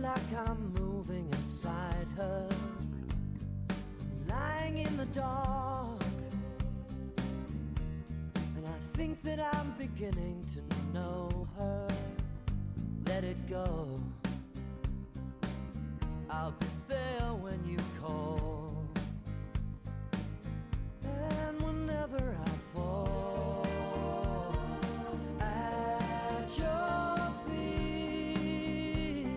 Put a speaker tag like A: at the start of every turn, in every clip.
A: like I'm moving inside her, lying in the dark. And I think that I'm beginning to know her. Let it go, I'll be there when you call. And whenever I fall at your feet,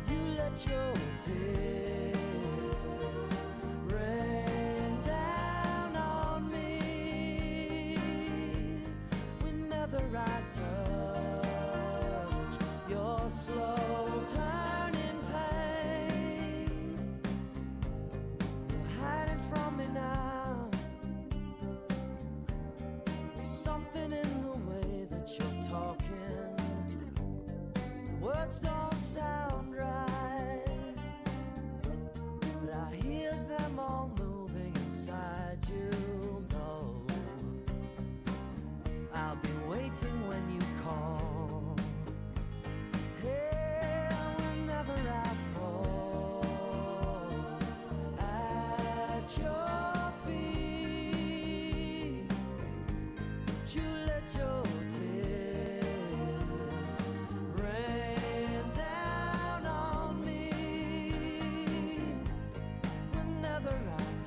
A: you let your tears rain down on me. Whenever I touch your slow turning pain, you're hiding from me now. There's something in the way that you're talking. The words don't sound right, but I hear them all moving inside you. No, I'll be waiting when you call. Hey, whenever I fall at your feet, you let your tears rain down on me. Whenever I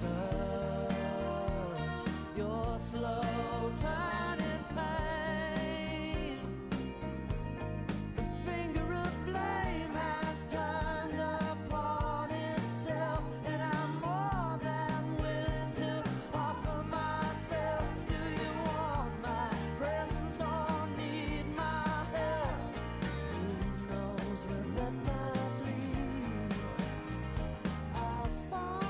A: touch your slow turning pain, the finger of blame has turned upon itself, and I'm more than willing to offer myself. Do you want my presence or need my help? Who knows where that might lead? I'll fall.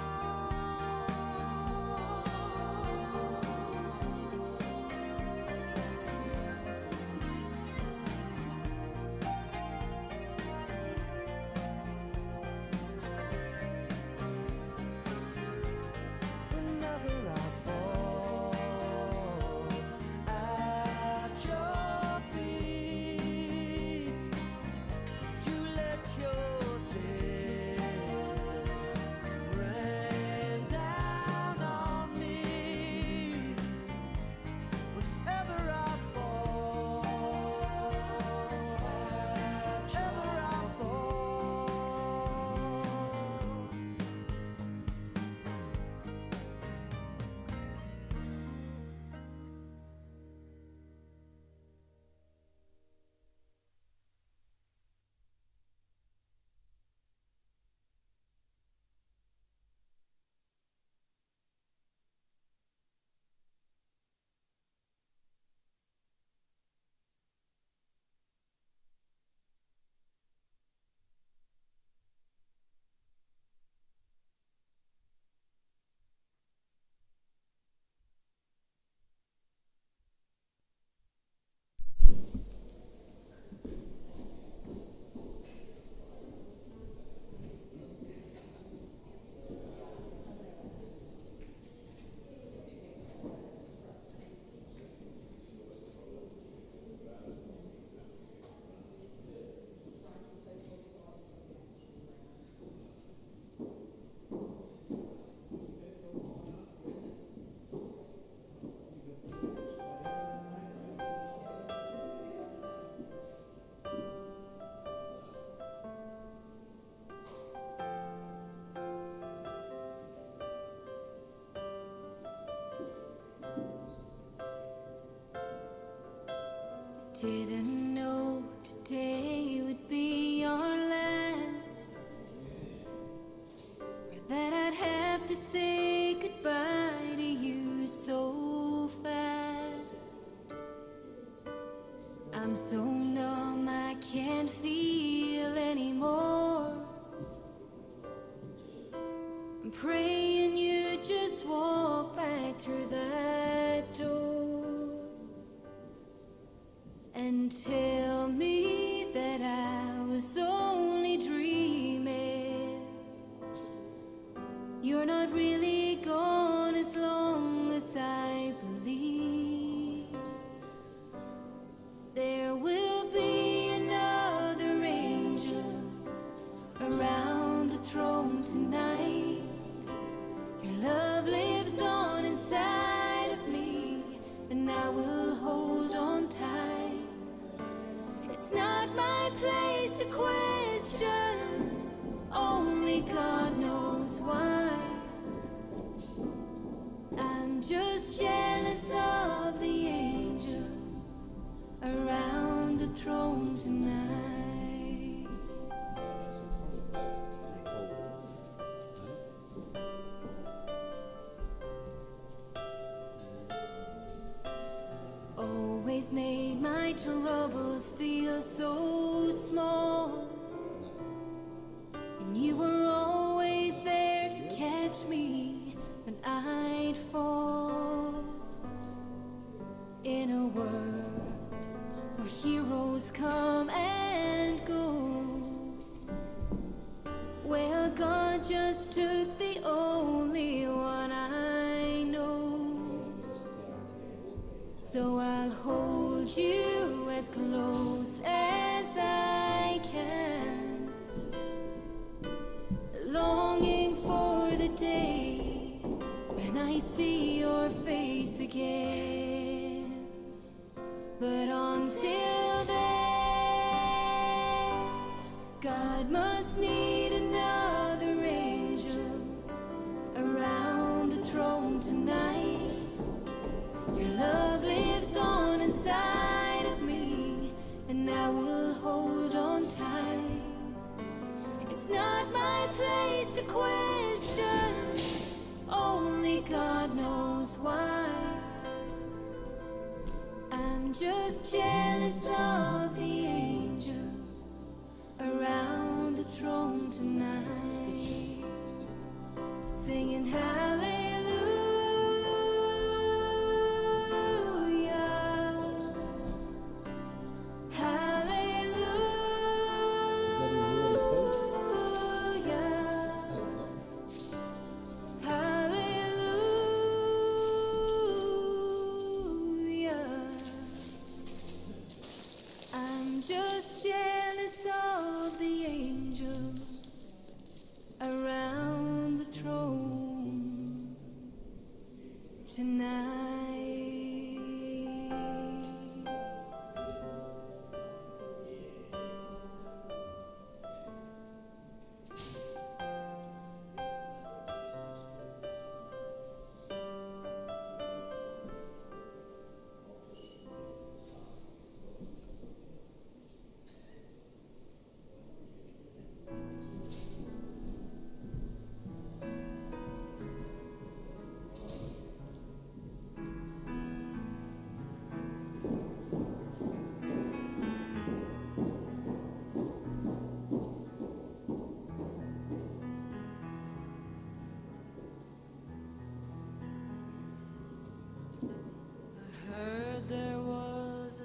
A: Whenever I fall at your feet, you let your tears rain down on me. Whenever I fall, whenever I fall.
B: Didn't know today would be our last, or that I'd have to say goodbye to you so fast. I'm so numb I can't feel anymore. I'm praying you just walk back through that door and tell me that I was only dreaming. You're not really gone as long as I believe. There will be another angel just jealous of the angels around the throne tonight. Always made my troubles feel so small, and you were always there to catch me when I'd fall. In a world where heroes come and go, well, God just took the only one I know. So I'll hold you as close as I can, longing for the day when I see your face again. But until then, God must need another angel around the throne tonight. Your love lives on inside of me, and I will hold on tight. It's not my place to question, only God knows why. I'm just jealous of the angels around the throne tonight, singing hallelujah. Just jealous of the angels around the throne tonight.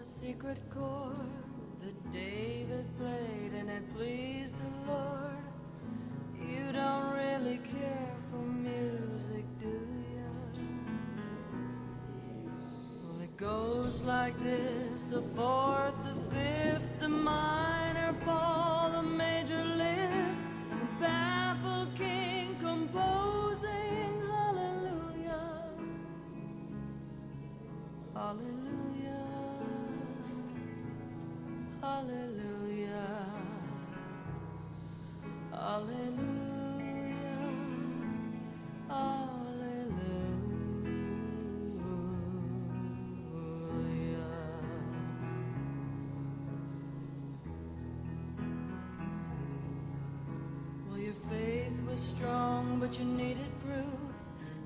B: Secret chord that David played and it pleased the Lord. You don't really care for music, do you? Well, it goes like this: the fourth, the fifth, the minor fall, the major lift, the baffled king composing hallelujah, hallelujah. Hallelujah, hallelujah, hallelujah. Well, your faith was strong, but you needed proof.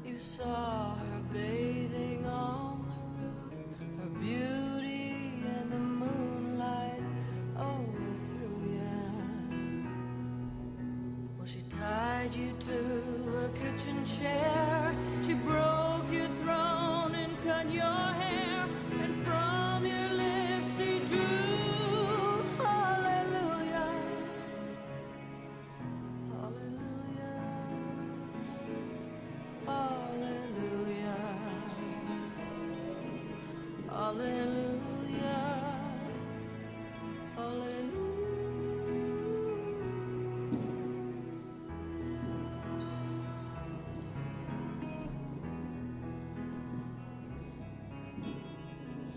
B: You saw her bathing on the roof, her beauty and the moonlight overthrew ya. Well, she tied you to a kitchen chair, she broke your throne and cut your hair, and from your lips she drew hallelujah, hallelujah, hallelujah, hallelujah, hallelujah.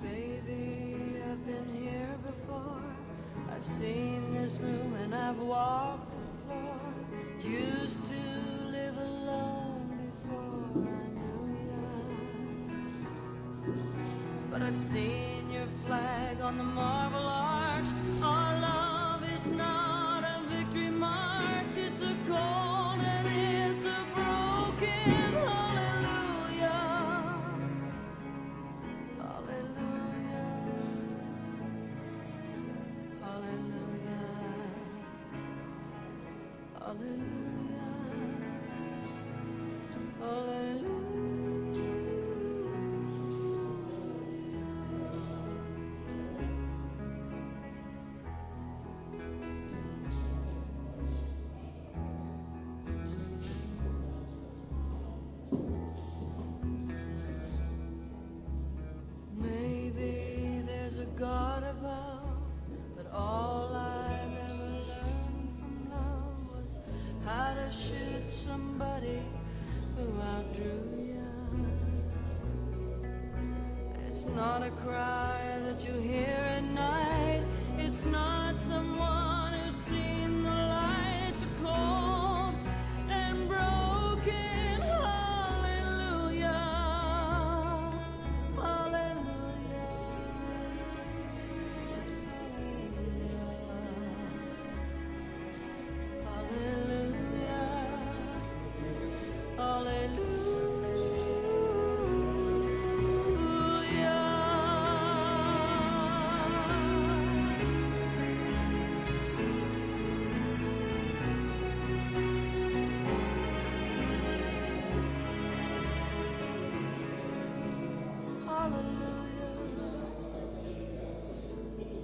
B: Baby, I've been here before. I've seen this room and I've walked the floor. Used to live alone before I knew ya. but I've seen your flag on the marble arch. Our love is not a victory march, it's a cold and it's a broken hallelujah. Hallelujah. Hallelujah. Hallelujah. Hallelujah. Maybe there's a God above, but all I've ever learned from love was how to shoot somebody who outdrew you. It's not a cry that you hear at night, it's not someone who's seen the light, it's a cold and broken hallelujah. Hallelujah.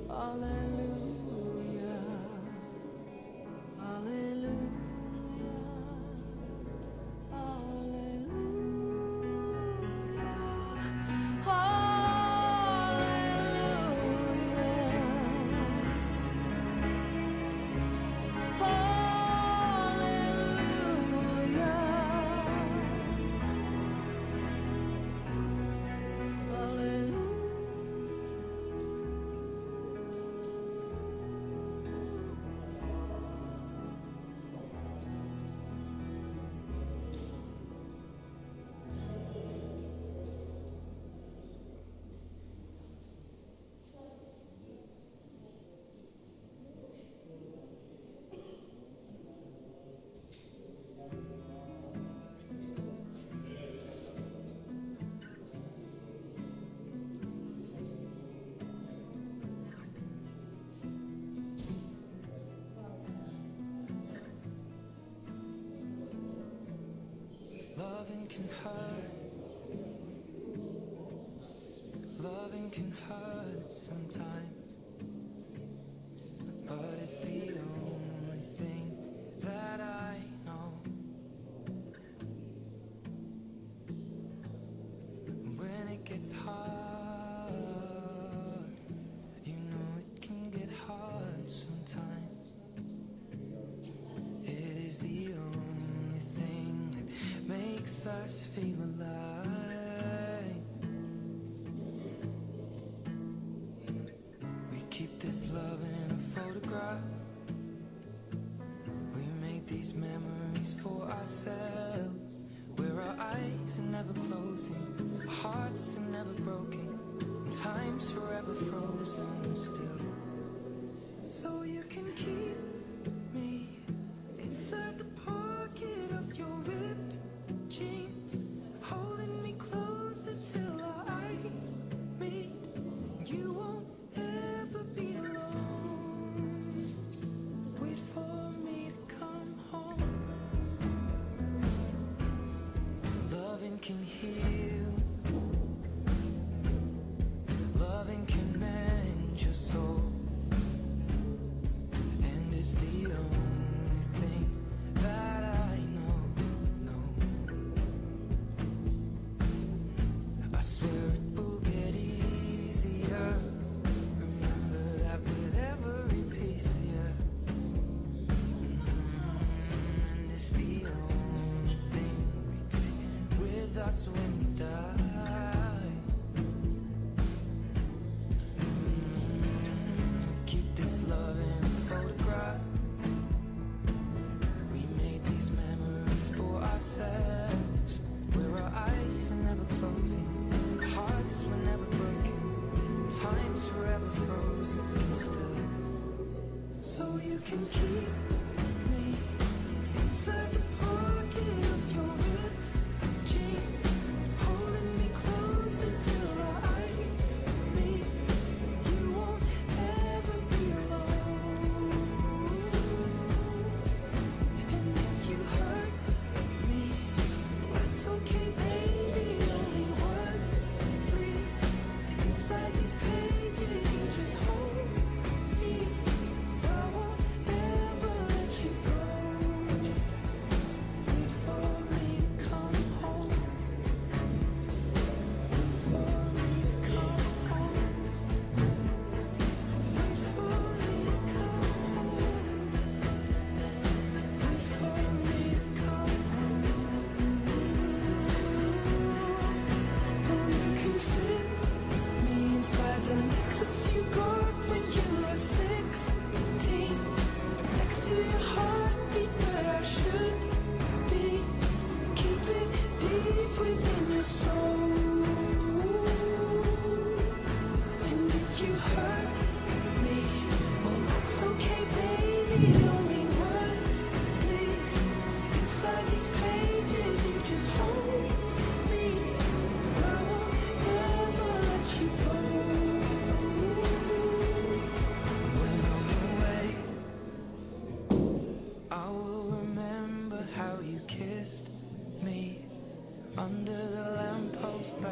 B: Hallelujah. Hallelujah.
A: Loving can hurt. Loving can hurt sometimes, but it's the only thing that I know. When it gets hard, you know it can get hard sometimes. It is the only thing that makes us feel alive. We keep this love in a photograph. We make these memories for ourselves, where our eyes are never closing, our hearts are never broken, and time's forever frozen still. So you can keep me inside the pocket of your ripped jeans, holding me closer till our eyes meet. You won't ever be alone. Wait for me to come home. Loving can heal. Loving can mend your soul. And it's the only thing that I know. I swear it will get easier. Remember that with every piece of you. And it's the only thing we take with us when we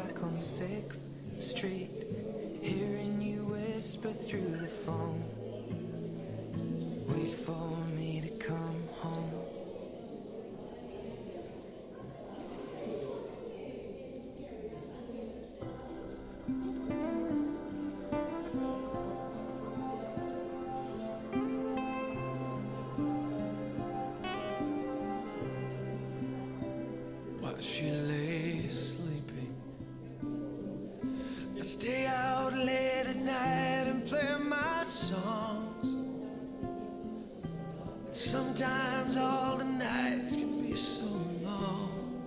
A: back on 6th Street, hearing you whisper through the phone, wait for me to come home. While she lay sleeping, I stay out late at night and play my songs. And sometimes all the nights can be so long,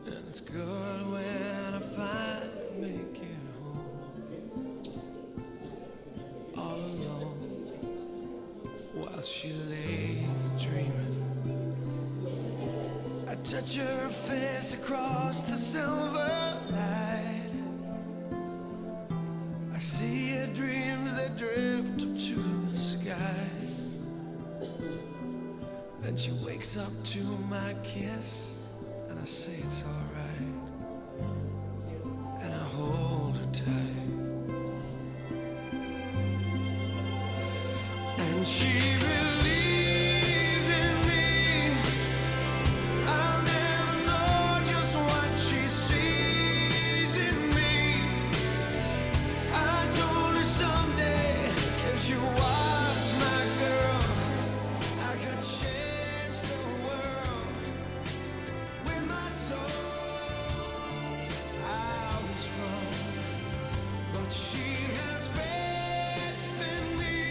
A: and it's good when I finally make it home, all alone, while she lays dreaming. I touch her face across the silver light. I see her dreams that drift up to the sky. Then she wakes up to my kiss, and I say it's alright, and I hold her tight. And she believes in me. I'll never know just what she sees in me. I told her someday if she was my girl, I could change the world with my songs. I was wrong, but she has faith in me,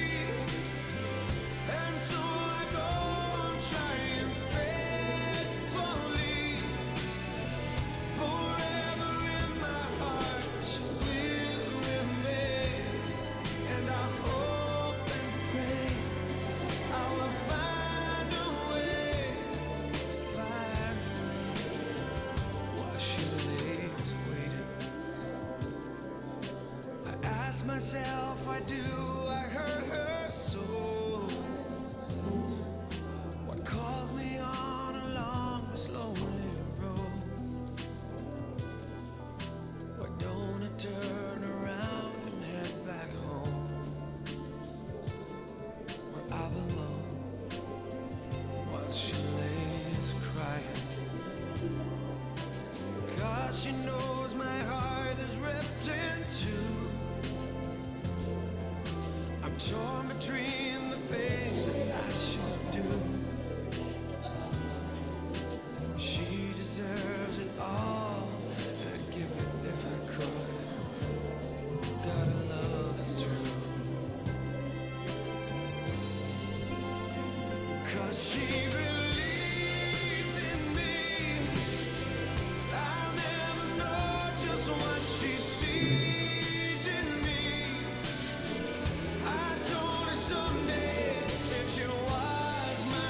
A: and so I go on trying faithfully, forever in my heart she will remain. And I hope and pray I will find a way, while she lays waiting. I ask myself, why do I hurt her so? What calls me on along this lonely road? Why don't I turn around and head back home, where I belong, while she lays crying? 'Cause she knows my heart is ripped in two. I'm torn between the things that I should do. She deserves it all, and I'd give it if I could. Gotta love is true. 'Cause she believes in me. I'll never know just what she sees in me. I told her someday if she was my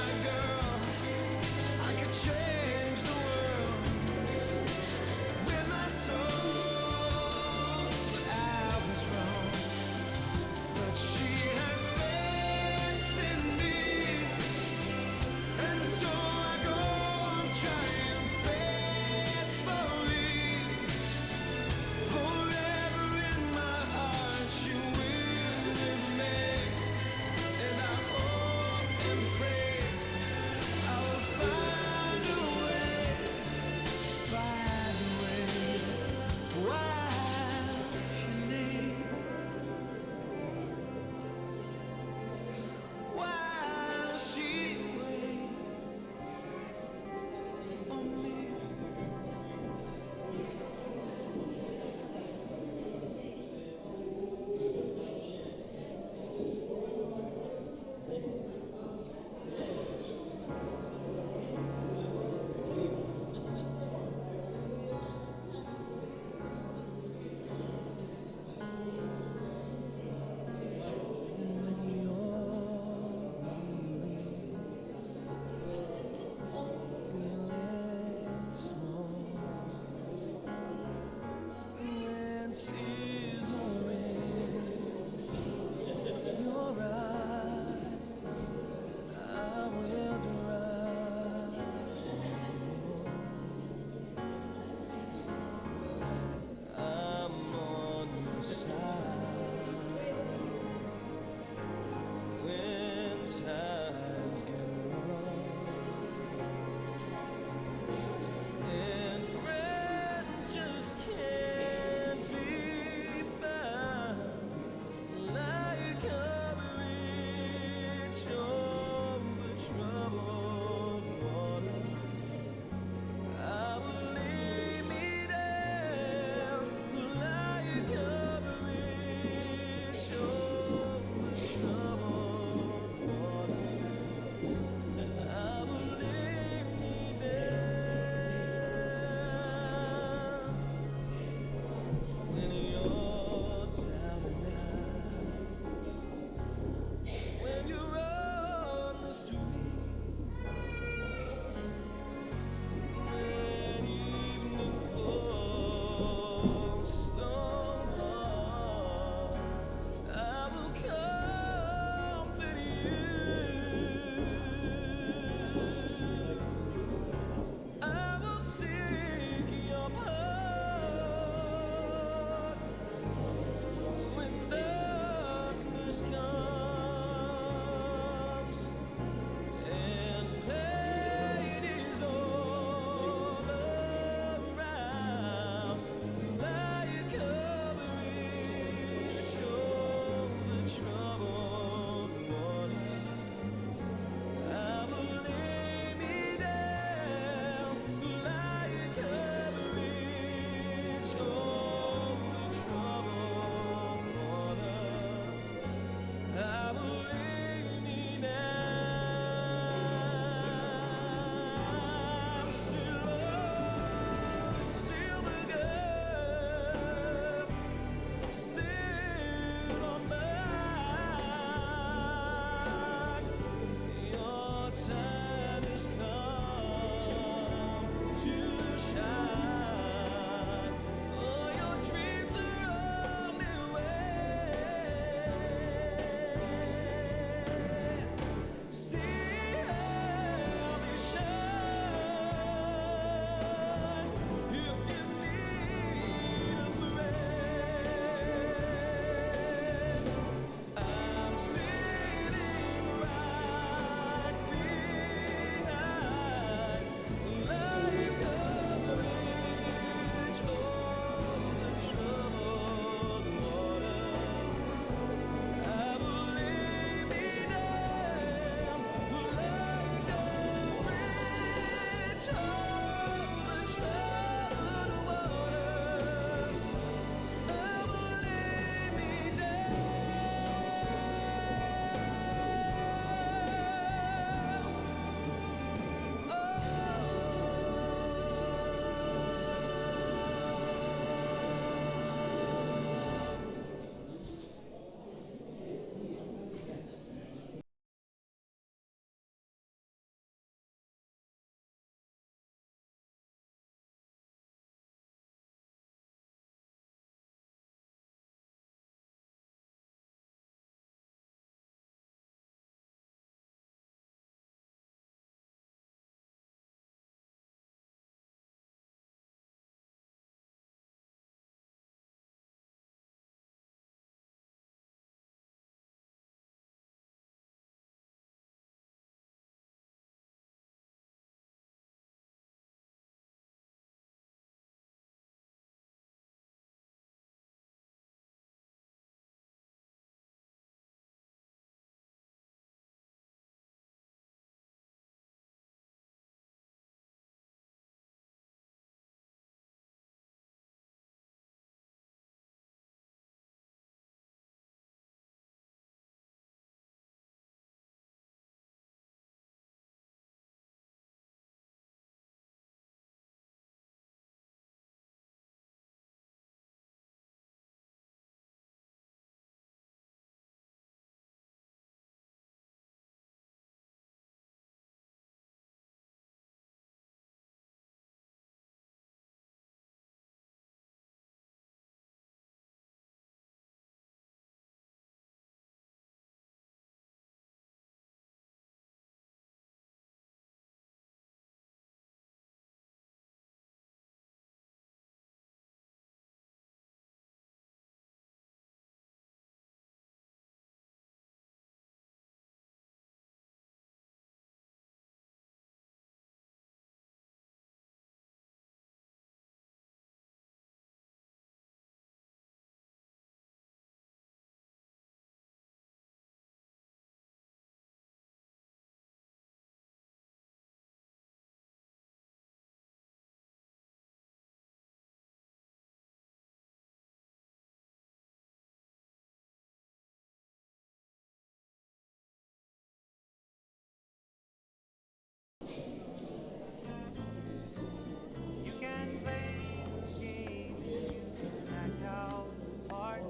A: You can play the game, you can act out the part,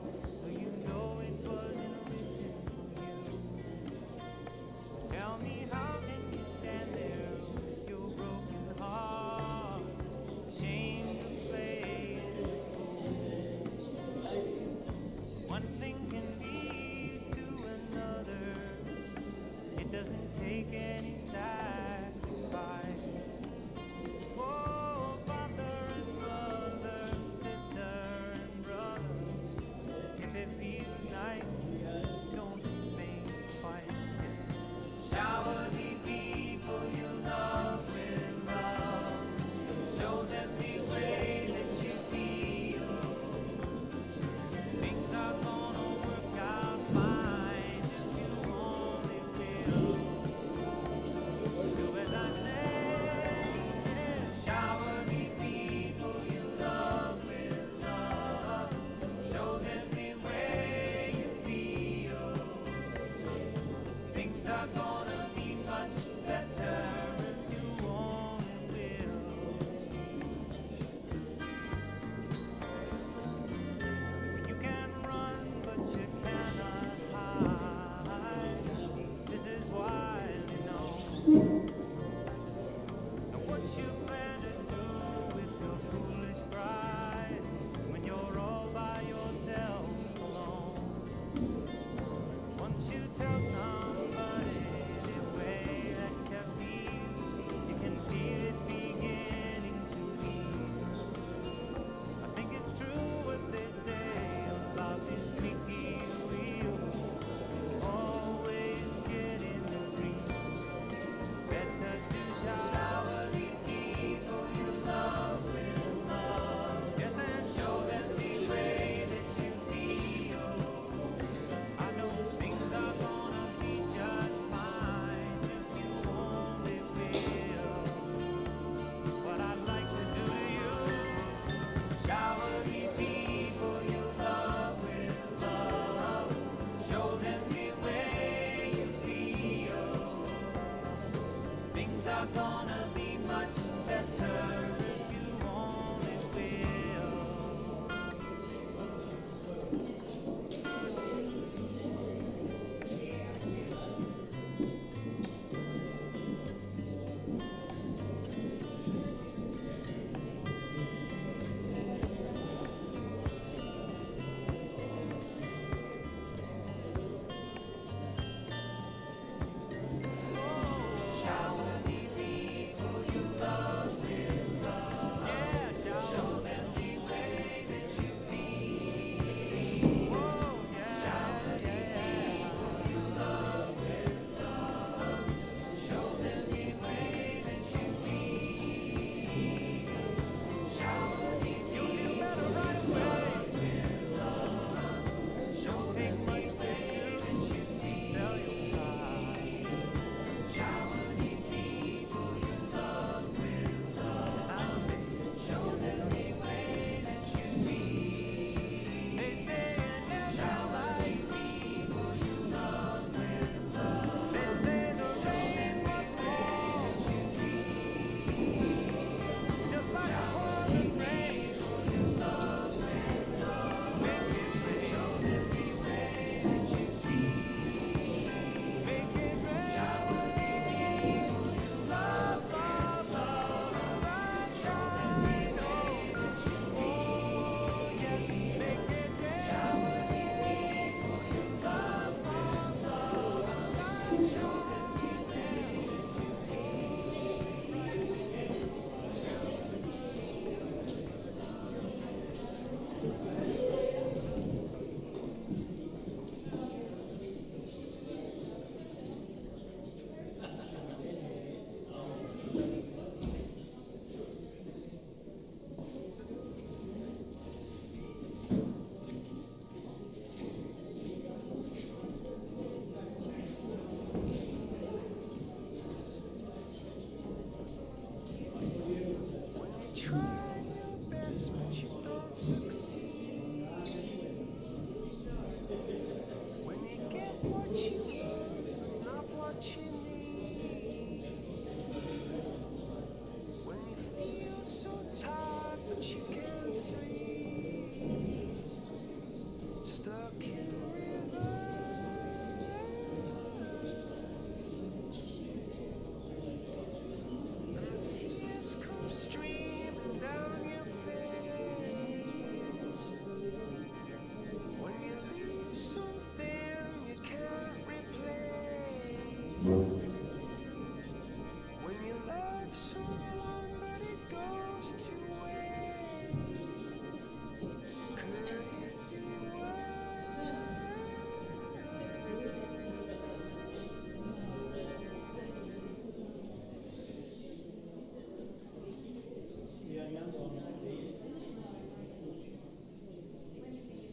A: though you know it wasn't written for you. Tell me, how can you stand there with your broken heart, ashamed to play the fool? One thing can lead to another. It doesn't take any sacrifice.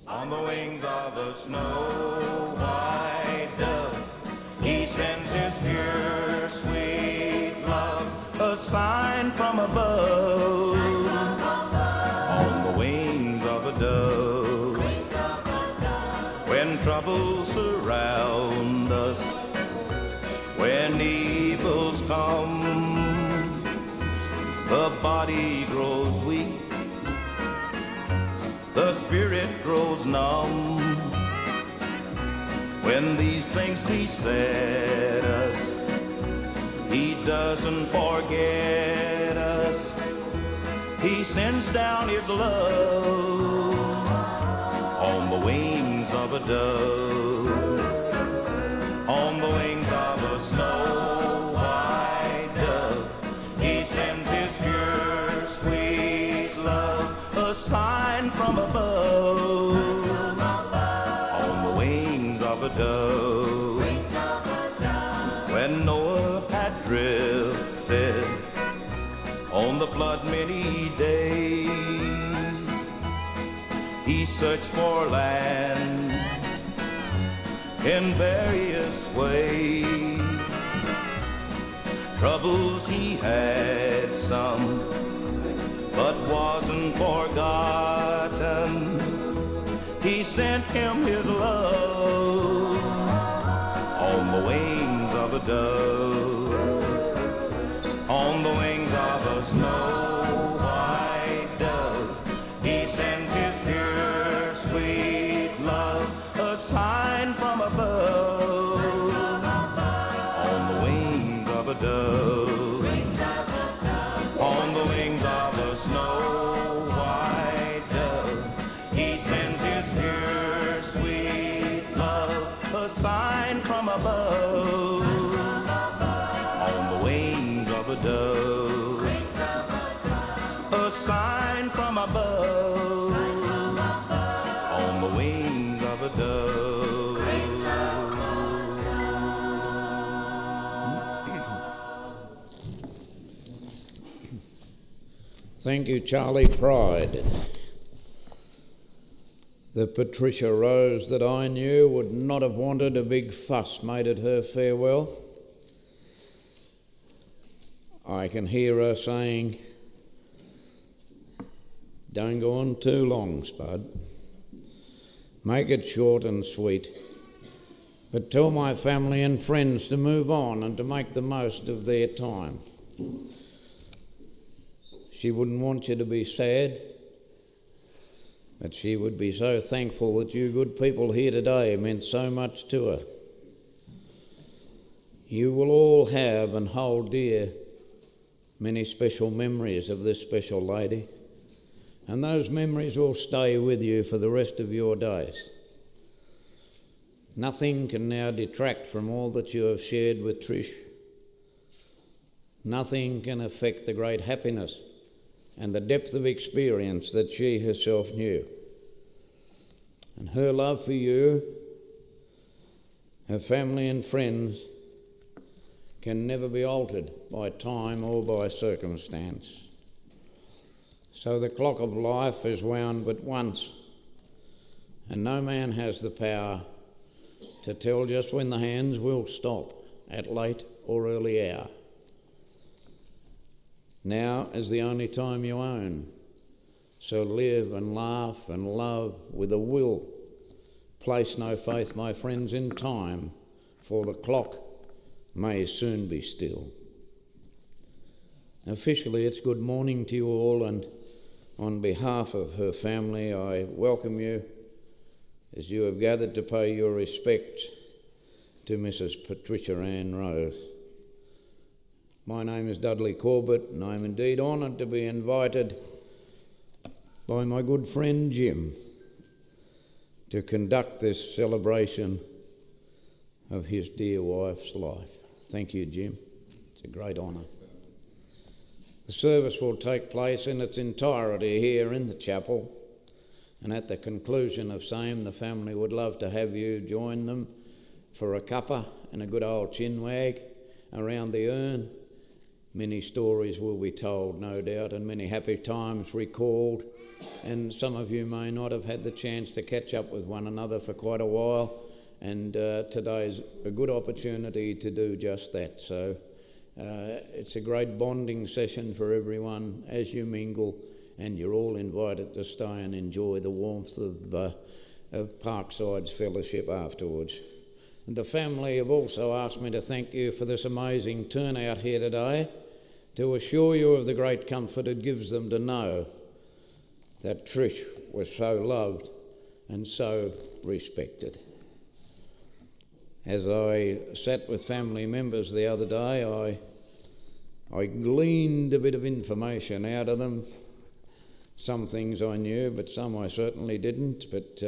C: On the wings of a snow-white dove, he sends his pure, sweet love, a sign from above. On the wings of a dove, when troubles surround us, when evils come, the body grows weak, the spirit grows numb. When these things beset us, he doesn't forget us. He sends down his love on the wings of a dove, on the wings of a snow-white dove. He sends his pure, sweet love, a sign from above, on the wings of a dove. When Noah had drifted on the flood many days, he searched for land in various ways. Troubles he had some, but wasn't forgotten. He sent him his love on the wings of a dove, on the wings of a snow-white dove. He sends his pure, sweet love, a sign from above, on the wings of a dove, on the wings of a snow-white dove. He sends his pure, sweet love, a sign from above, on the wings of a dove, a sign from above, on the wings of a dove.
D: Thank you, Charlie Pride. The Patricia Rose that I knew would not have wanted a big fuss made at her farewell. I can hear her saying, "Don't go on too long, Spud. Make it short and sweet. But tell my family and friends to move on and to make the most of their time." She wouldn't want you to be sad, but she would be so thankful that you good people here today meant so much to her. You will all have and hold dear many special memories of this special lady, and those memories will stay with you for the rest of your days. Nothing can now detract from all that you have shared with Trish. Nothing can affect the great happiness and the depth of experience that she herself knew. And her love for you, her family and friends, can never be altered by time or by circumstance. So the clock of life is wound but once, and no man has the power to tell just when the hands will stop at late or early hour. Now is the only time you own, so live and laugh and love with a will. Place no faith, my friends, in time, for the clock may soon be still. Officially, it's good morning to you all, and on behalf of her family, I welcome you as you have gathered to pay your respect to Mrs. Patricia Ann Rose. My name is Dudley Corbett, and I'm indeed honoured to be invited by my good friend Jim to conduct this celebration of his dear wife's life. Thank you, Jim. It's a great honour. The service will take place in its entirety here in the chapel, and at the conclusion of same, the family would love to have you join them for a cuppa and a good old chinwag around the urn. many stories will be told, no doubt, and many happy times recalled. And some of you may not have had the chance to catch up with one another for quite a while, and today's a good opportunity to do just that. So it's a great bonding session for everyone as you mingle, and you're all invited to stay and enjoy the warmth of Parkside's fellowship afterwards. And the family have also asked me to thank you for this amazing turnout here today, to assure you of the great comfort it gives them to know that Trish was so loved and so respected. As I sat with family members the other day, I gleaned a bit of information out of them. Some things I knew, but some I certainly didn't. But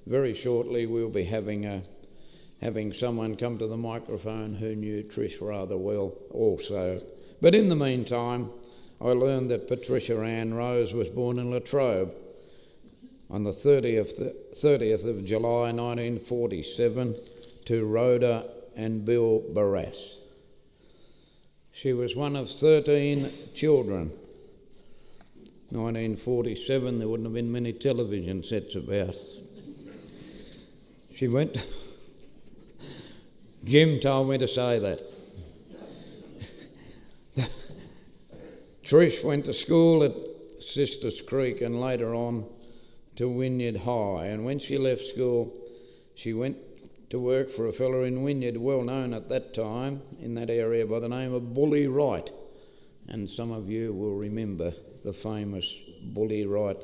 D: very shortly we'll be having someone come to the microphone who knew Trish rather well also. But in the meantime, I learned that Patricia Ann Rose was born in Latrobe on the 30th of July 1947 to Rhoda and Bill Barras. She was one of 13 children. 1947, there wouldn't have been many television sets about. She went... Jim told me to say that. Trish went to school at Sisters Creek and later on to Wynyard High. And when she left school, she went to work for a fella in Wynyard, well known at that time in that area by the name of Bully Wright. And some of you will remember the famous Bully Wright.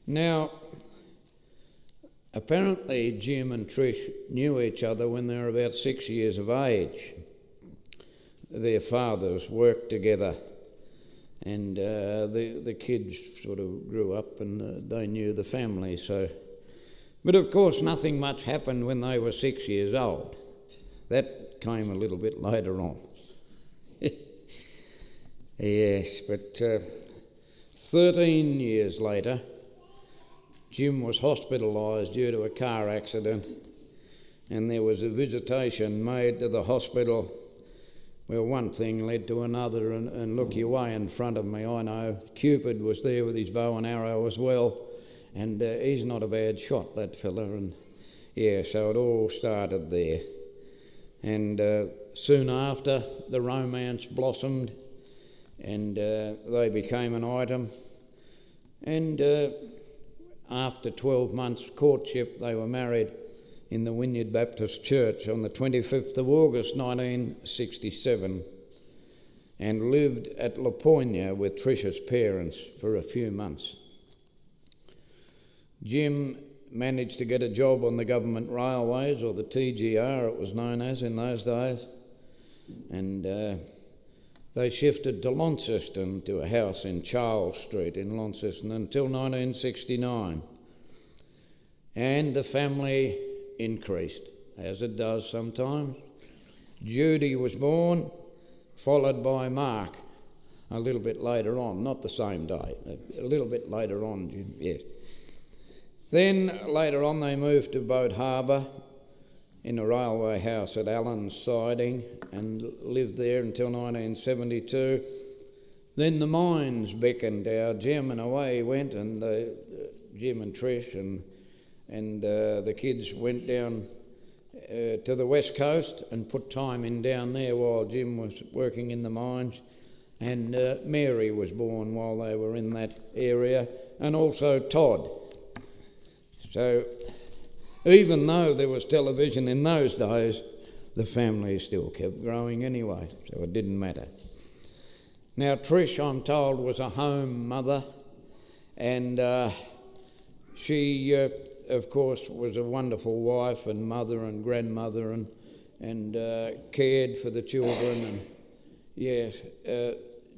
D: Now, apparently Jim and Trish knew each other when they were about 6 years of age. Their fathers worked together, and the kids sort of grew up and they knew the family. So, but of course nothing much happened when they were 6 years old. That came a little bit later on. Yes, but 13 years later, Jim was hospitalised due to a car accident, and there was a visitation made to the hospital. Well, one thing led to another, and look, you're way in front of me, I know. Cupid was there with his bow and arrow as well, and he's not a bad shot, that fella, and yeah, so it all started there. And soon after, the romance blossomed, and they became an item, and after 12 months courtship, they were married in the Wynyard Baptist Church on the 25th of August 1967, and lived at Laponia with Trisha's parents for a few months. Jim managed to get a job on the government railways, or the TGR it was known as in those days, and they shifted to Launceston, to a house in Charles Street in Launceston until 1969. And the family increased, as it does sometimes. Judy was born, followed by Mark a little bit later on, not the same day, a little bit later on, yes. Then later on they moved to Boat Harbour in a railway house at Allen's Siding and lived there until 1972. Then the mines beckoned our Jim, and away he went, and Jim and Trish and the kids went down to the west coast and put time in down there while Jim was working in the mines, and Mary was born while they were in that area, and also Todd. So even though there was television in those days, the family still kept growing anyway, so it didn't matter. Now Trish, I'm told, was a home mother, and she, of course, was a wonderful wife and mother and grandmother, and cared for the children. And yes,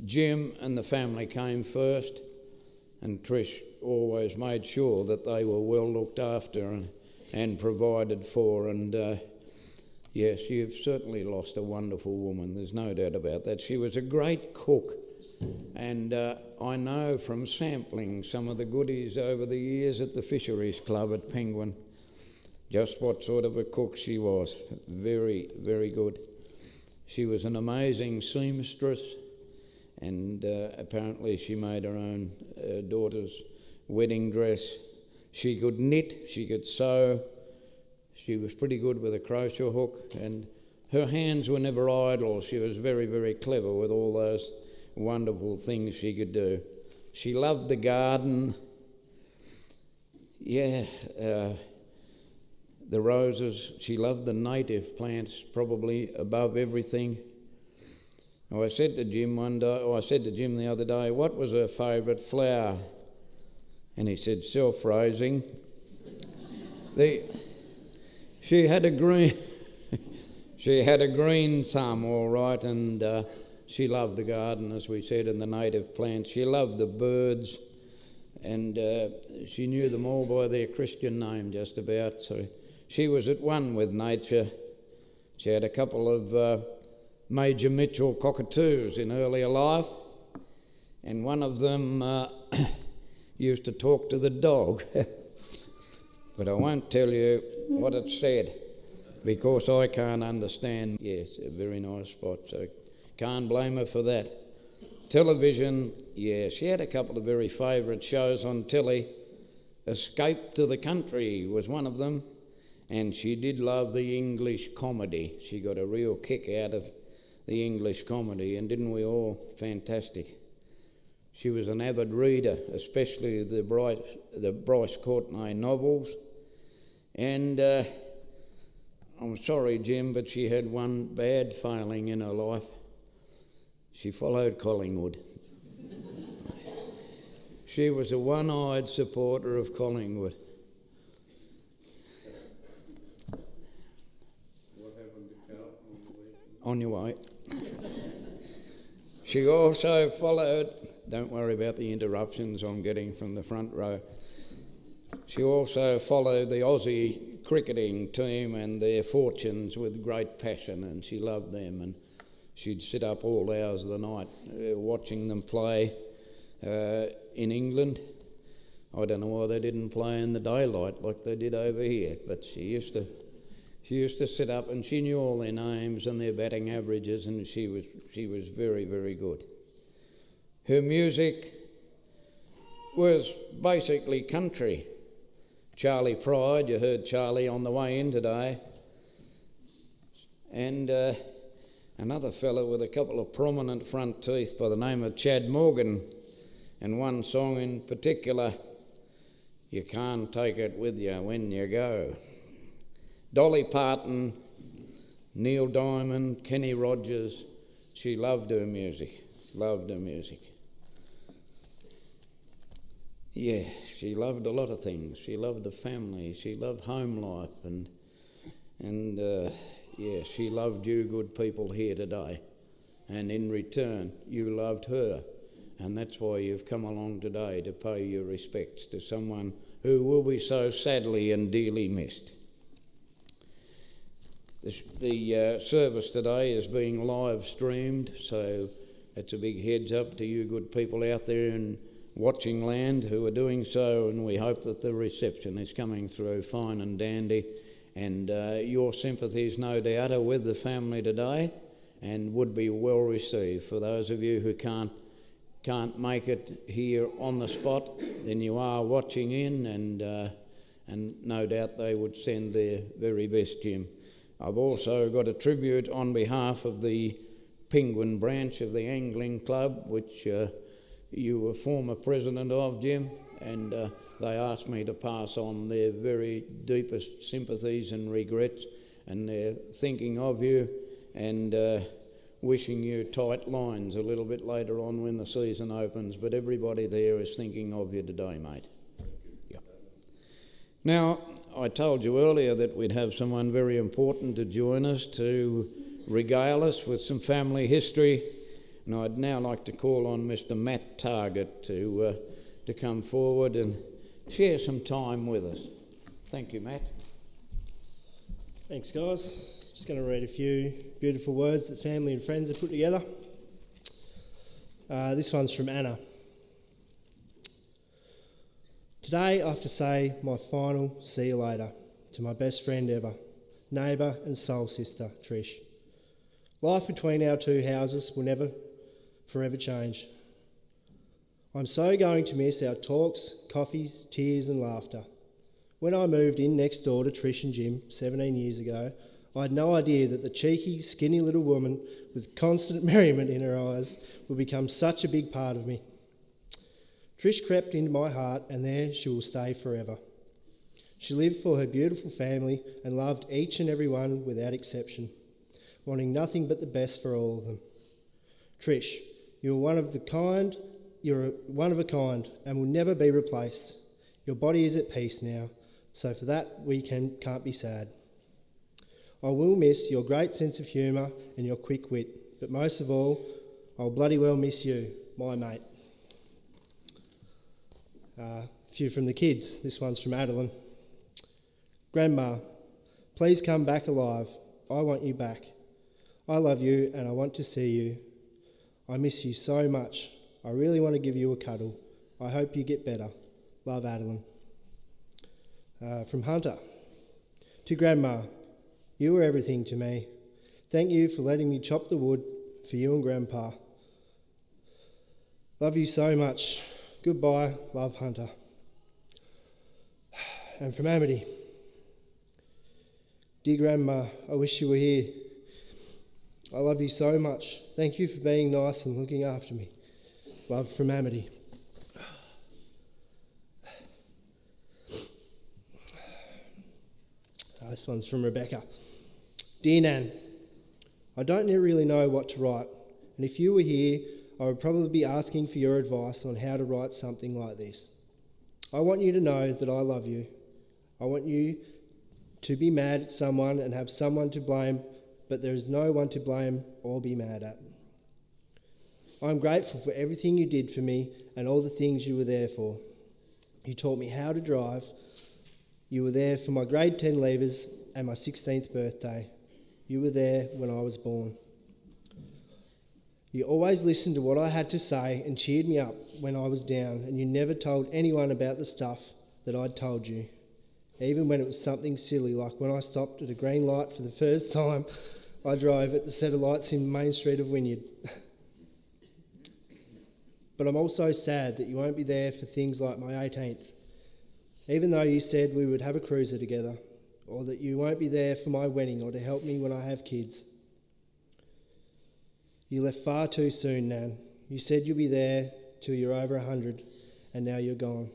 D: Jim and the family came first, and Trish always made sure that they were well looked after and provided for. And yes, you've certainly lost a wonderful woman, there's no doubt about that. She was a great cook, and I know from sampling some of the goodies over the years at the Fisheries Club at Penguin just what sort of a cook she was. Very, very good. She was an amazing seamstress, and apparently she made her own daughter's wedding dress. She could knit, she could sew, she was pretty good with a crochet hook, and her hands were never idle. She was very, very clever with all those wonderful things she could do. She loved the garden. The roses. She loved the native plants probably above everything. I said to Jim the other day, what was her favourite flower? And he said, self-raising. She had a green thumb, all right, and she loved the garden, as we said, and the native plants. She loved the birds, and she knew them all by their Christian name just about. So she was at one with nature. She had a couple of Major Mitchell cockatoos in earlier life, and one of them used to talk to the dog. But I won't tell you what it said, because I can't understand. Yes, a very nice spot, so can't blame her for that. Television, yeah, she had a couple of very favourite shows on telly. Escape to the Country was one of them, and she did love the English comedy. She got a real kick out of the English comedy, and didn't we all? Fantastic. She was an avid reader, especially the Bryce Courtenay novels. And I'm sorry, Jim, but she had one bad failing in her life. She followed Collingwood. She was a one-eyed supporter of Collingwood.
E: What happened to Carlton
D: on your way? She also followed, don't worry about the interruptions I'm getting from the front row. She also followed the Aussie cricketing team and their fortunes with great passion, and she loved them, and she'd sit up all hours of the night watching them play in England. I don't know why they didn't play in the daylight like they did over here, but she used to sit up, and she knew all their names and their batting averages, and she was very, very good. Her music was basically country. Charlie Pride, you heard Charlie on the way in today, and another fella with a couple of prominent front teeth by the name of Chad Morgan, and one song in particular, You Can't Take It With You When You Go. Dolly Parton, Neil Diamond, Kenny Rogers, she loved her music, Yeah, she loved a lot of things. She loved the family, she loved home life, and she loved you good people here today. And in return, you loved her. And that's why you've come along today to pay your respects to someone who will be so sadly and dearly missed. The service today is being live streamed, so it's a big heads up to you good people out there in watching land who are doing so, and we hope that the reception is coming through fine and dandy, and your sympathies no doubt are with the family today and would be well received. For those of you who can't make it here on the spot, then you are watching in, and no doubt they would send their very best, Jim. I've also got a tribute on behalf of the Penguin branch of the Angling Club, which you were former president of, Jim, and they asked me to pass on their very deepest sympathies and regrets, and they're thinking of you and wishing you tight lines a little bit later on when the season opens, but everybody there is thinking of you today, mate. Yep. Now, I told you earlier that we'd have someone very important to join us to regale us with some family history, and I'd now like to call on Mr. Matt Target to come forward and share some time with us. Thank you, Matt.
F: Thanks, guys. Just going to read a few beautiful words that family and friends have put together. This one's from Anna. Today I have to say my final see you later to my best friend ever, neighbour and soul sister, Trish. Life between our two houses will never forever change. I'm so going to miss our talks, coffees, tears and laughter. When I moved in next door to Trish and Jim 17 years ago, I had no idea that the cheeky, skinny little woman with constant merriment in her eyes would become such a big part of me. Trish crept into my heart and there she will stay forever. She lived for her beautiful family and loved each and every one without exception, wanting nothing but the best for all of them. Trish, you're one of a kind and will never be replaced. Your body is at peace now, so for that we can't be sad. I will miss your great sense of humour and your quick wit, but most of all, I'll bloody well miss you, my mate. A few from the kids. This one's from Adeline. Grandma, please come back alive. I want you back. I love you and I want to see you. I miss you so much. I really want to give you a cuddle. I hope you get better. Love, Adeline. From Hunter. To Grandma, you were everything to me. Thank you for letting me chop the wood for you and Grandpa. Love you so much. Goodbye. Love, Hunter. And from Amity. Dear Grandma, I wish you were here. I love you so much. Thank you for being nice and looking after me. Love, from Amity. This one's from Rebecca. Dear Nan, I don't really know what to write, and if you were here, I would probably be asking for your advice on how to write something like this. I want you to know that I love you. I want you to be mad at someone and have someone to blame, but there is no one to blame or be mad at. I'm grateful for everything you did for me and all the things you were there for. You taught me how to drive. You were there for my grade 10 leavers and my 16th birthday. You were there when I was born. You always listened to what I had to say and cheered me up when I was down, and you never told anyone about the stuff that I'd told you, even when it was something silly, like when I stopped at a green light for the first time I drove at the set of lights in Main Street of Wynyard. But I'm also sad that you won't be there for things like my 18th, even though you said we would have a cruiser together, or that you won't be there for my wedding or to help me when I have kids. You left far too soon, Nan. You said you'll be there till you're over 100, and now you're gone.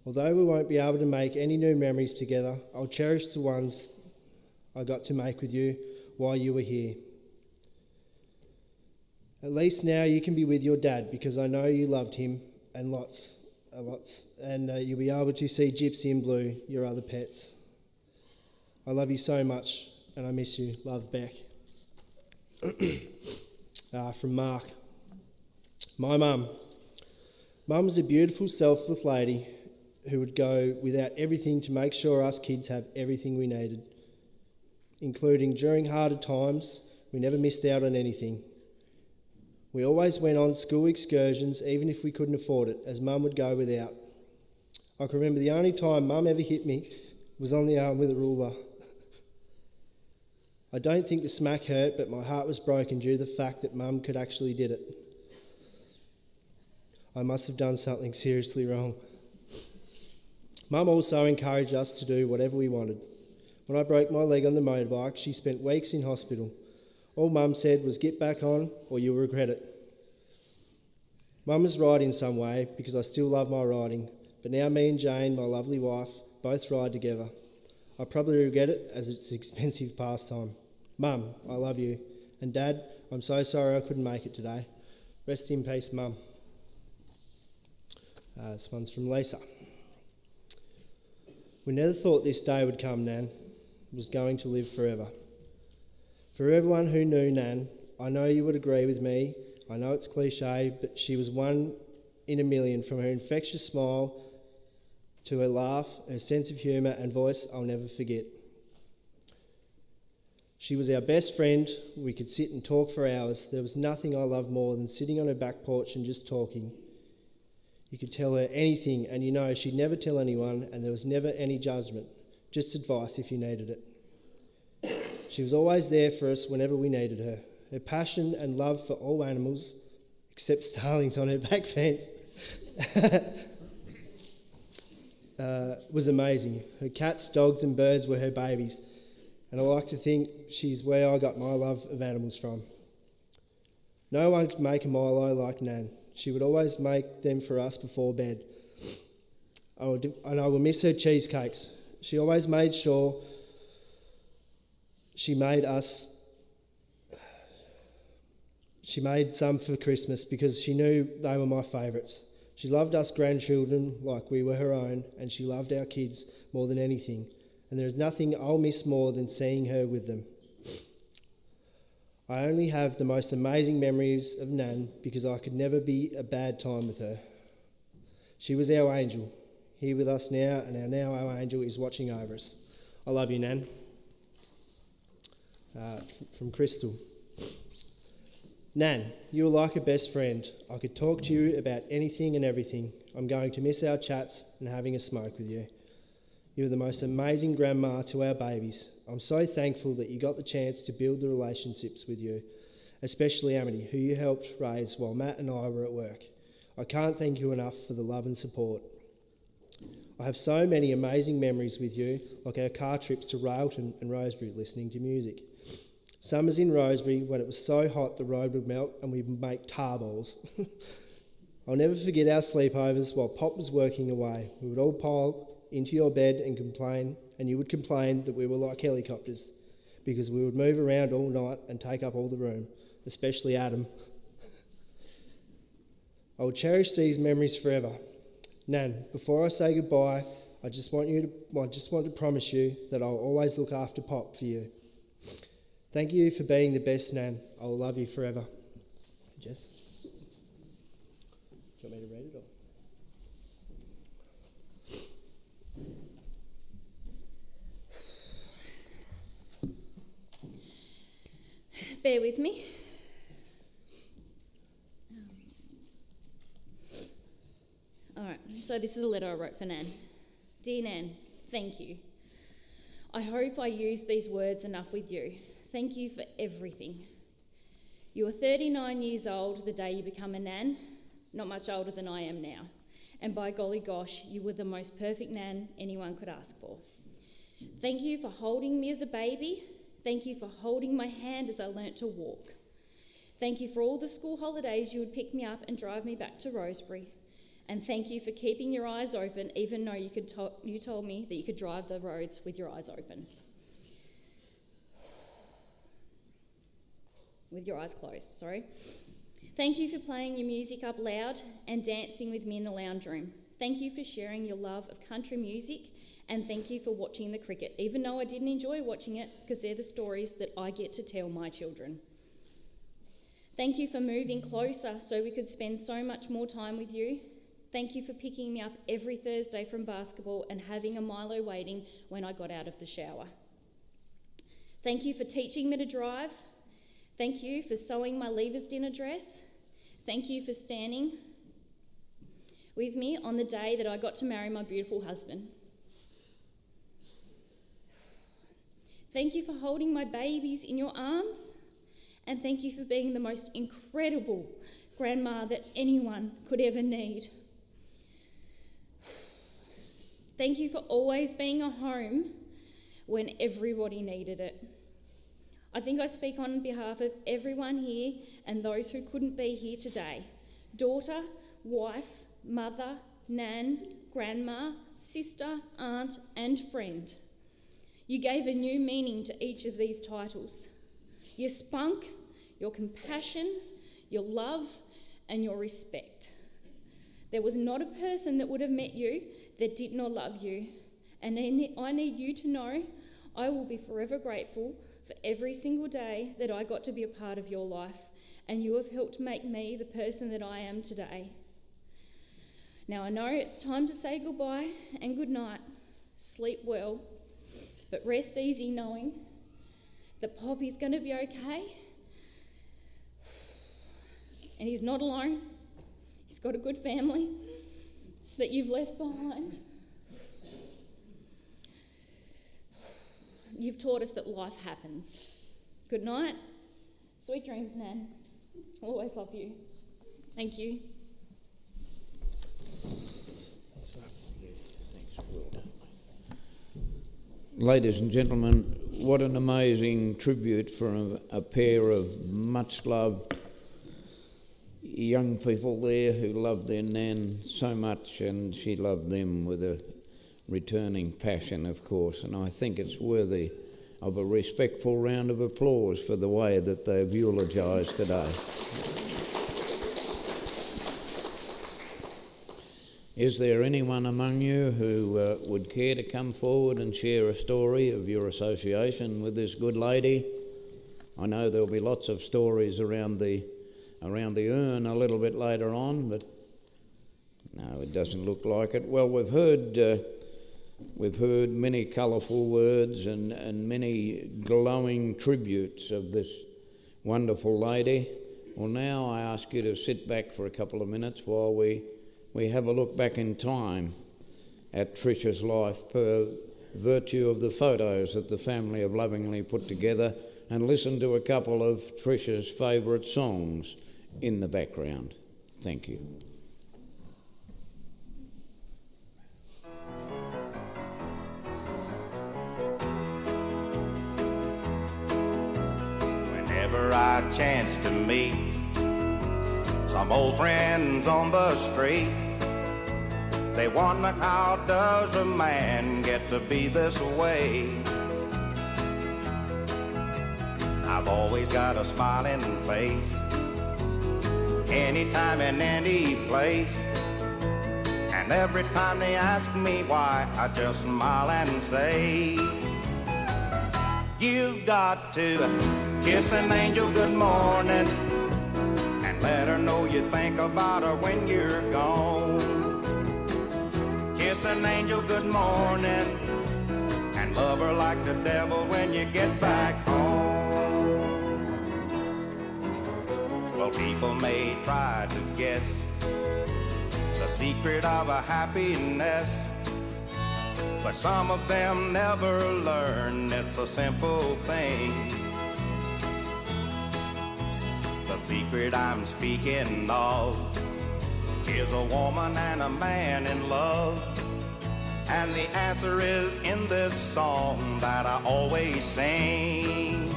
F: Although we won't be able to make any new memories together, I'll cherish the ones I got to make with you while you were here. At least now you can be with your dad, because I know you loved him and lots, and you'll be able to see Gypsy and Blue, your other pets. I love you so much, and I miss you. Love, Beck. From Mark. My mum. Mum was a beautiful, selfless lady who would go without everything to make sure us kids have everything we needed, including during harder times. We never missed out on anything. We always went on school excursions, even if we couldn't afford it, as Mum would go without. I can remember the only time Mum ever hit me was on the arm with a ruler. I don't think the smack hurt, but my heart was broken due to the fact that Mum could actually did it. I must have done something seriously wrong. Mum also encouraged us to do whatever we wanted. When I broke my leg on the motorbike, she spent weeks in hospital. All Mum said was, get back on or you'll regret it. Mum was right in some way, because I still love my riding, but now me and Jane, my lovely wife, both ride together. I probably regret it, as it's an expensive pastime. Mum, I love you. And Dad, I'm so sorry I couldn't make it today. Rest in peace, Mum. This one's from Lisa. We never thought this day would come, Nan. Was going to live forever. For everyone who knew Nan, I know you would agree with me. I know it's cliche, but she was one in a million. From her infectious smile to her laugh, her sense of humour and voice, I'll never forget. She was our best friend. We could sit and talk for hours. There was nothing I loved more than sitting on her back porch and just talking. You could tell her anything, and you know she'd never tell anyone, and there was never any judgment, just advice if you needed it. She was always there for us whenever we needed her. Her passion and love for all animals, except starlings on her back fence, was amazing. Her cats, dogs and birds were her babies, and I like to think she's where I got my love of animals from. No one could make a Milo like Nan. She would always make them for us before bed. And I will miss her cheesecakes. She always made sure she made some for Christmas because she knew they were my favourites. She loved us grandchildren like we were her own, and she loved our kids more than anything. And there is nothing I'll miss more than seeing her with them. I only have the most amazing memories of Nan because I could never be a bad time with her. She was our angel, here with us now, and now our angel is watching over us. I love you, Nan. From Crystal. Nan, you are like a best friend. I could talk to you about anything and everything. I'm going to miss our chats and having a smoke with you. You are the most amazing grandma to our babies. I'm so thankful that you got the chance to build the relationships with you, especially Amity, who you helped raise while Matt and I were at work. I can't thank you enough for the love and support. I have so many amazing memories with you, like our car trips to Railton and Rosebery listening to music. Summers in Rosebery, when it was so hot the road would melt and we'd make tar balls. I'll never forget our sleepovers while Pop was working away. We would all pile into your bed and complain, and you would complain that we were like helicopters because we would move around all night and take up all the room, especially Adam. I will cherish these memories forever. Nan, before I say goodbye, I just want to promise you that I'll always look after Pop for you. Thank you for being the best, Nan. I'll love you forever. Jess? Do you want me to read it or?
G: Bear with me. All right, so this is a letter I wrote for Nan. Dear Nan, thank you. I hope I used these words enough with you. Thank you for everything. You were 39 years old the day you become a Nan, not much older than I am now. And by golly gosh, you were the most perfect Nan anyone could ask for. Thank you for holding me as a baby. Thank you for holding my hand as I learnt to walk. Thank you for all the school holidays you would pick me up and drive me back to Rosebery. And thank you for keeping your eyes open even though you told me that you could drive the roads with your eyes open. With your eyes closed, sorry. Thank you for playing your music up loud and dancing with me in the lounge room. Thank you for sharing your love of country music, and thank you for watching the cricket, even though I didn't enjoy watching it because they're the stories that I get to tell my children. Thank you for moving closer so we could spend so much more time with you. Thank you for picking me up every Thursday from basketball and having a Milo waiting when I got out of the shower. Thank you for teaching me to drive. Thank you for sewing my leavers dinner dress. Thank you for standing with me on the day that I got to marry my beautiful husband. Thank you for holding my babies in your arms. And thank you for being the most incredible grandma that anyone could ever need. Thank you for always being a home when everybody needed it. I think I speak on behalf of everyone here and those who couldn't be here today. Daughter, wife, mother, nan, grandma, sister, aunt, and friend. You gave a new meaning to each of these titles. Your spunk, your compassion, your love, and your respect. There was not a person that would have met you that did not love you. And I need you to know I will be forever grateful for every single day that I got to be a part of your life, and you have helped make me the person that I am today. Now I know it's time to say goodbye and good night. Sleep well, but rest easy knowing that Poppy's going to be okay, and he's not alone. He's got a good family that you've left behind. you've taught us that life happens. Good night. Sweet dreams, Nan. Always love you. Thank you.
F: Thanks, Mark.
D: Thanks, well done. Ladies and gentlemen, what an amazing tribute from a pair of much loved young people there who loved their Nan so much, and she loved them with a returning passion, of course, and I think it's worthy of a respectful round of applause for the way that they've eulogised today. Is there anyone among you who would care to come forward and share a story of your association with this good lady? I know there'll be lots of stories around the urn a little bit later on, but no, it doesn't look like it. Well, we've heard many colourful words and many glowing tributes of this wonderful lady. Well, now I ask you to sit back for a couple of minutes while we have a look back in time at Tricia's life per virtue of the photos that the family have lovingly put together, and listen to a couple of Tricia's favourite songs in the background. Thank you.
C: Whenever I chance to meet some old friends on the street, they wonder, how does a man get to be this way? I've always got a smiling face, anytime and any place, and every time they ask me why, I just smile and say, you've got to kiss an angel good morning and let her know you think about her when you're gone. Kiss an angel good morning and love her like the devil when you get back home. Well, people may try to guess the secret of a happiness, but some of them never learn it's a simple thing. The secret I'm speaking of is a woman and a man in love, and the answer is in this song that I always sing.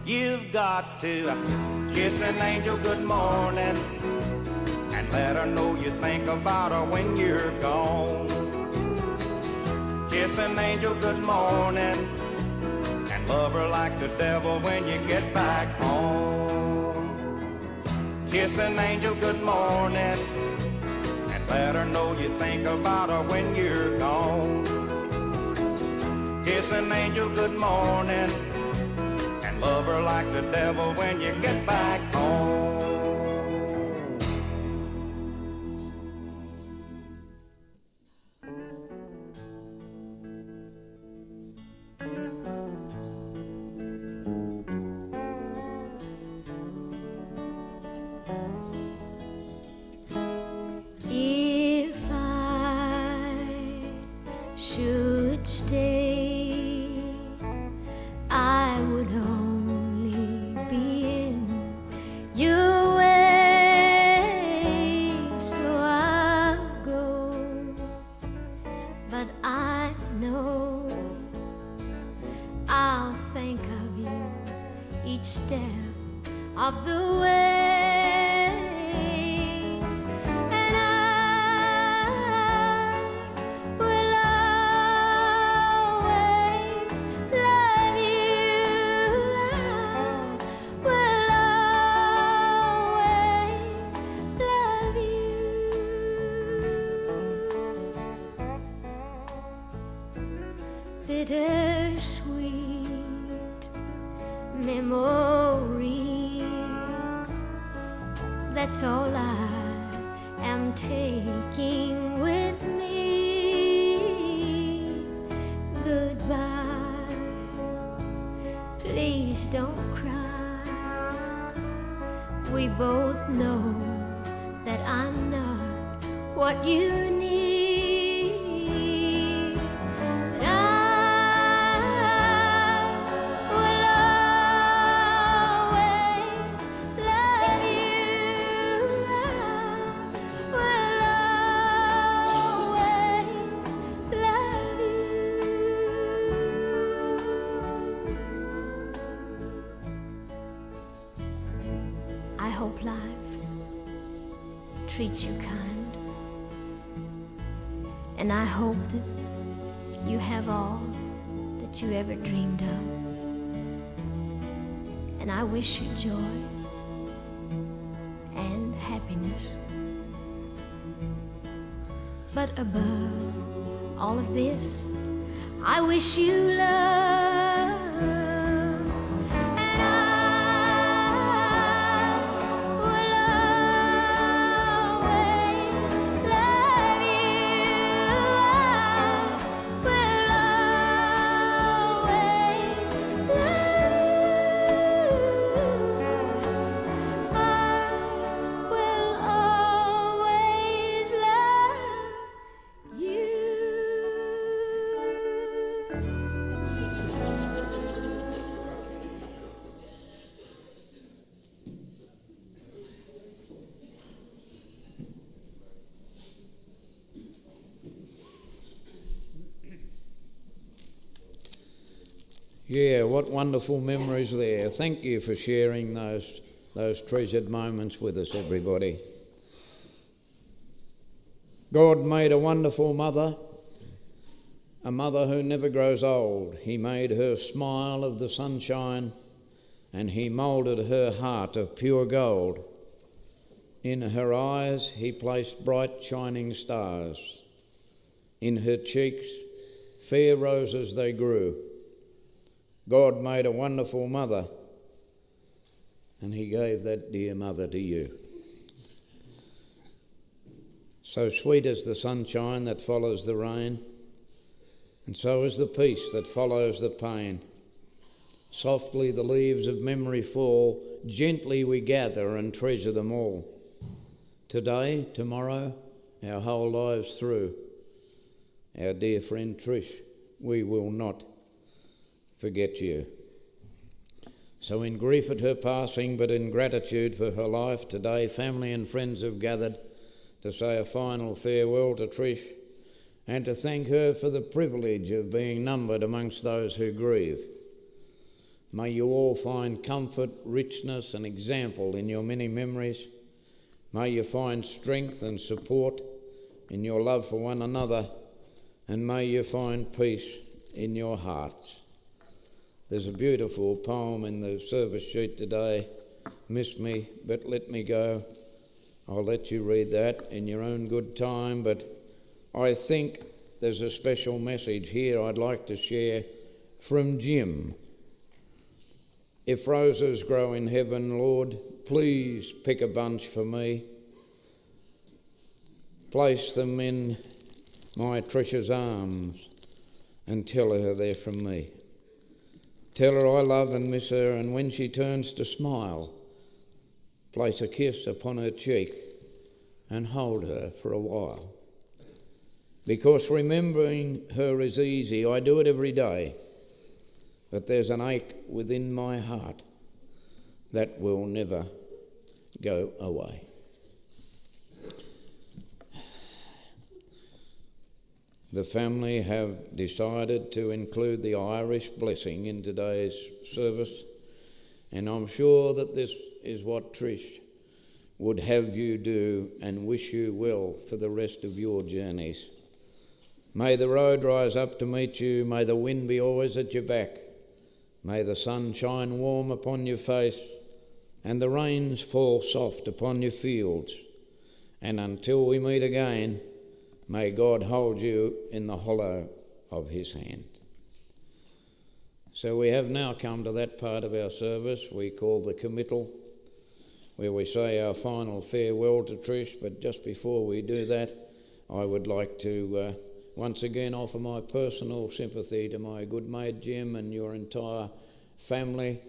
C: You've got to kiss an angel good morning and let her know you think about her when you're gone. Kiss an angel good morning and love her like the devil when you get back home. Kiss an angel good morning and let her know you think about her when you're gone. Kiss an angel good morning and love her like the devil when you get back home.
H: If I should stay, I would only be in your way, so I'll go. But I know I'll think of you each step of the way. Bittersweet memories, that's all I am taking with me. Goodbye, please don't cry. We both know that I'm not what you need. But I treats you kind. And I hope that you have all that you ever dreamed of. And I wish you joy and happiness. But above all of this, I wish you love. And I will always love you. I will always love you. I will always love you.
D: Yeah, what wonderful memories there. Thank you for sharing those treasured moments with us, everybody. God made a wonderful mother, a mother who never grows old. He made her smile of the sunshine, and he moulded her heart of pure gold. In her eyes he placed bright shining stars. In her cheeks fair roses they grew. God made a wonderful mother, and he gave that dear mother to you. So sweet is the sunshine that follows the rain, and so is the peace that follows the pain. Softly the leaves of memory fall, gently we gather and treasure them all. Today, tomorrow, our whole lives through, our dear friend Trish, we will not forget you. So in grief at her passing, but in gratitude for her life, today family and friends have gathered to say a final farewell to Trish and to thank her for the privilege of being numbered amongst those who grieve. May you all find comfort, richness and example in your many memories. May you find strength and support in your love for one another, and may you find peace in your hearts. There's a beautiful poem in the service sheet today, Miss Me, But Let Me Go. I'll let you read that in your own good time, but I think there's a special message here I'd like to share from Jim. If roses grow in heaven, Lord, please pick a bunch for me. Place them in my Tricia's arms and tell her they're from me. Tell her I love and miss her, and when she turns to smile, place a kiss upon her cheek and hold her for a while. Because remembering her is easy, I do it every day, but there's an ache within my heart that will never go away. The family have decided to include the Irish blessing in today's service, and I'm sure that this is what Trish would have you do and wish you well for the rest of your journeys. May the road rise up to meet you, may the wind be always at your back, may the sun shine warm upon your face, and the rains fall soft upon your fields. And until we meet again, may God hold you in the hollow of his hand. So we have now come to that part of our service we call the Committal, where we say our final farewell to Trish. But just before we do that, I would like to once again offer my personal sympathy to my good mate Jim and your entire family,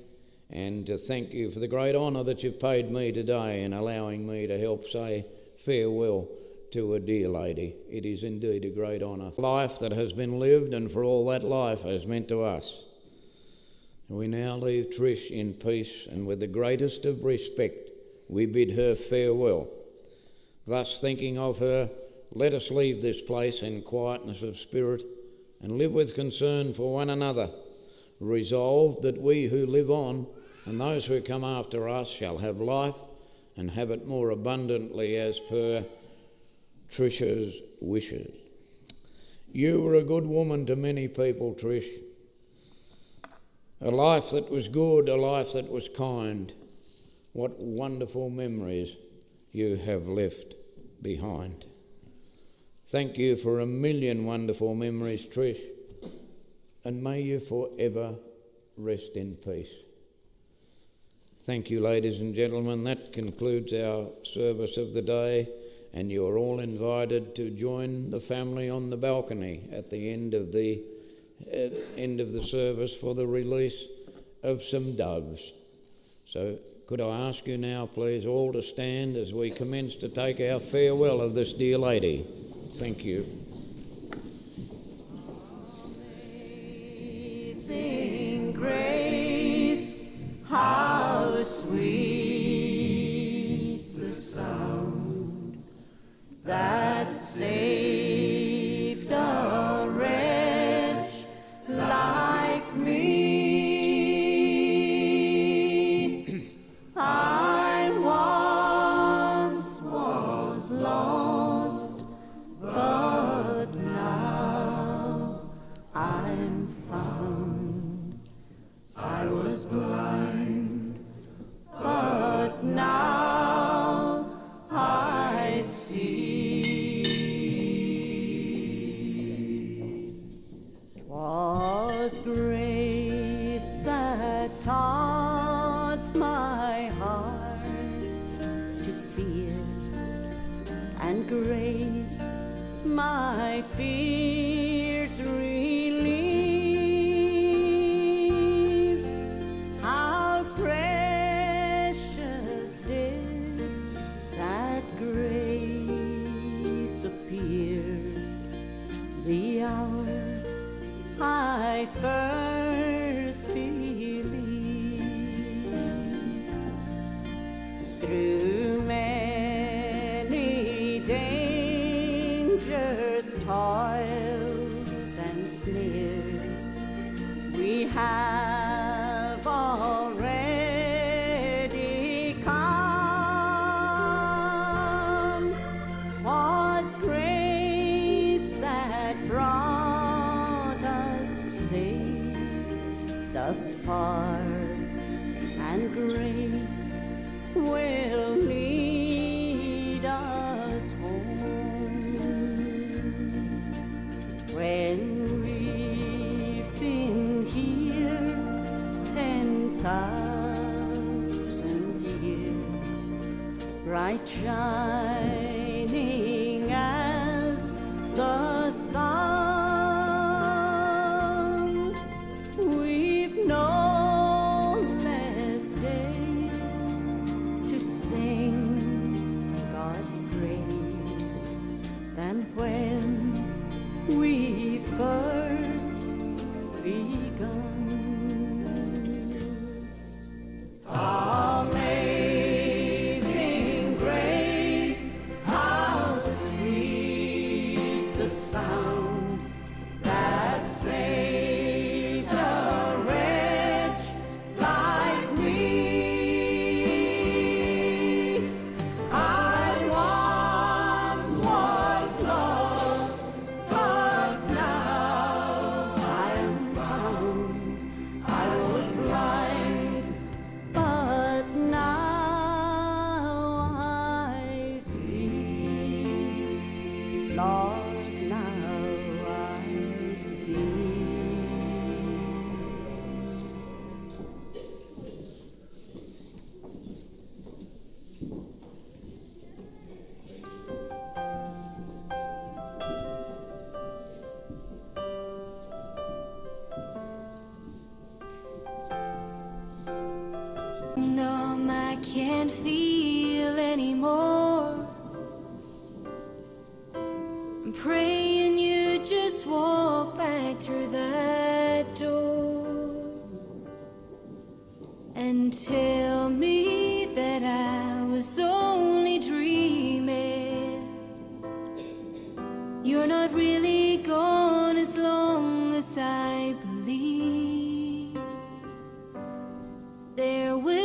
D: and to thank you for the great honour that you've paid me today in allowing me to help say farewell to a dear lady. It is indeed a great honour. Life that has been lived, and for all that life has meant to us. We now leave Trish in peace, and with the greatest of respect we bid her farewell. Thus thinking of her, let us leave this place in quietness of spirit and live with concern for one another, resolved that we who live on and those who come after us shall have life and have it more abundantly as per Trisha's wishes. You were a good woman to many people, Trish. A life that was good, a life that was kind. What wonderful memories you have left behind. Thank you for a million wonderful memories, Trish, and may you forever rest in peace. Thank you, ladies and gentlemen. That concludes our service of the day, and you're all invited to join the family on the balcony at the end of the service for the release of some doves. So could I ask you now, please, all to stand as we commence to take our farewell of this dear lady. Thank you.
B: Amazing grace, how sweet the sound that saved a wretch like me. I once was lost, but now I'm found. I was blind, but now I see. 'Twas grace that taught my heart to fear, and grace my fears relieve. How precious did that grace appear the hour I first believed. Through many dangers, toils and snares, we have already come. 'Twas grace that brought us safe thus far, and grace will lead us home. When we've been here 10,000 years, bright shining as the sun, we've no less days to sing God's praise than when we first begun. Amazing grace, how sweet the sound that saved a wretch like me. I once was lost, but now I am found. I was blind, but now I see. Lord, now I see.
H: Numb, I can't feel anymore. I'm praying you just walk back through that door and tell me that I was only dreaming. You're not really gone as long as I believe. There will